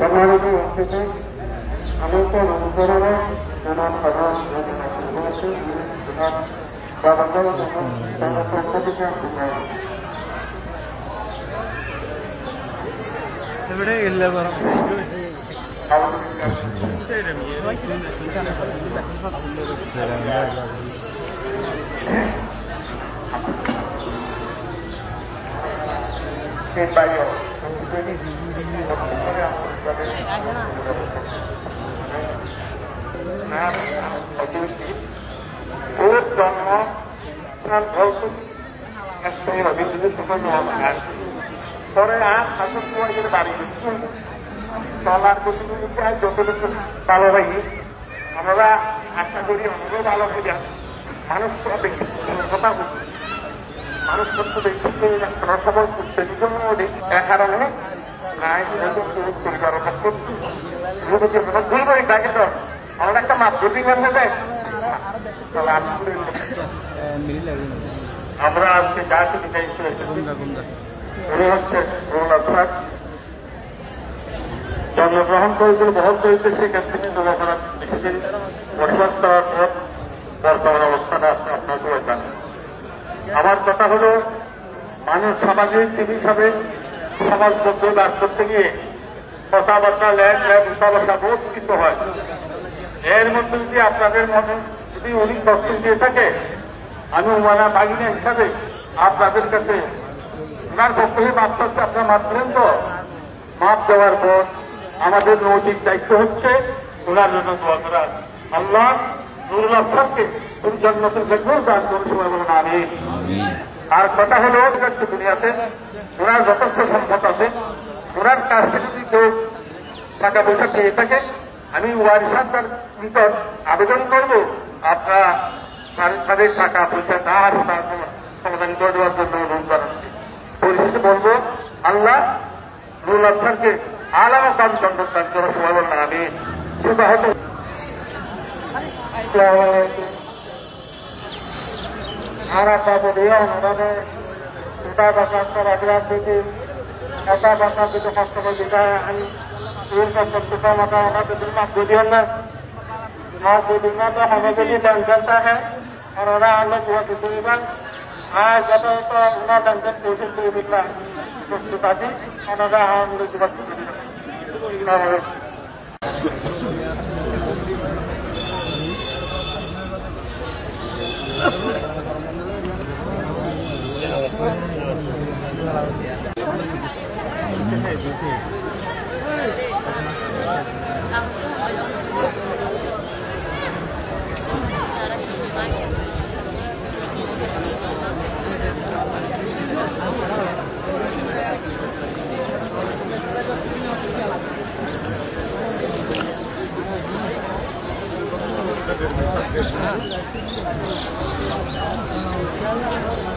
সম্মানিত উপস্থিতি, আমি তো অনুসরণে নানান সাধারণ ഇവിടെ ഇല്ല পরে আর শাসক কুমারীদের বাড়ি চলার প্রতিযোগিতায় যতটুকু ভালো হয় আমরা আশা করি আমরাও ভালো হয়ে যান। মানুষ কথা বলছি, মানুষ করতে দেখছি রকমের উত্তেজিত কারণে প্রায় পরিবার করছি তাকে তো আমরা একটা মাধ্যমিক মেনে দেয়। আমরা আজকে যা কিছু উনি হচ্ছে জন্মগ্রহণ করেছিল বহন করেছে, সেখান থেকে যুবকরা বেশিদিন বসবাস করার পর বর্তমান অবস্থাটা আজকে আপনার সবাই জানেন। আমার কথা হল, মানুষ সামাজিক জীব হিসাবে সমাজ মধ্যে বাস করতে গিয়ে কথাবার্তা ল্যাং ল্যাং উঠাবসা বহুত কিছু হয়। এর মধ্যে যদি আপনাদের মনে যদি উনি কষ্ট দিয়ে থাকে, আমি উমানা বাগিনা হিসাবে আপনাদের কাছে ওনার পক্ষে মাপ চাচ্ছে, আপনার মাপ দেন তো। মাপ দেওয়ার পর আমাদের নৈতিক দায়িত্ব হচ্ছে ওনার জন্য দোয়া করা। আল্লাহ নুরুল আফসারকে তুমি জান্নাতুল ফেরদৌস দান করুন, সবাই বলেন আমিন। আর কথা হলো, দুনিয়াতে ওনার যথেষ্ট সম্পদ আছে, ওনার কাছ থেকে যদি কেউ টাকা পয়সা পেয়ে থাকে, আমি ওয়ারিসাতদের নিকট আবেদন করব আপনারা তাদের টাকা পয়সা না আর তার সমাধান করে দেওয়ার জন্য অনুরোধ করেন। পরিশেষে বলবো, আল্লাহ নুরুল আফসারকে আলাদা কাম চন্দ্র দান করার সময় বললাম আমি সেটা হতো। हमारा बाबू दिया उन्होंने पिता बच्चा को अभिलाष दी थी, ऐसा बच्चा भी जो कष्ट को दिखाया तीन का पिता मता होना तो दिन में बुद्धियों में और बुद्धियों तो हमें भी ध्यान करता है और उन्हें हम लोग बुद्धिमान आज जब तो उन्हें टेंशन कोशिश की दिखा तो पिताजी उन्होंने हम लोग जीवन Thank you.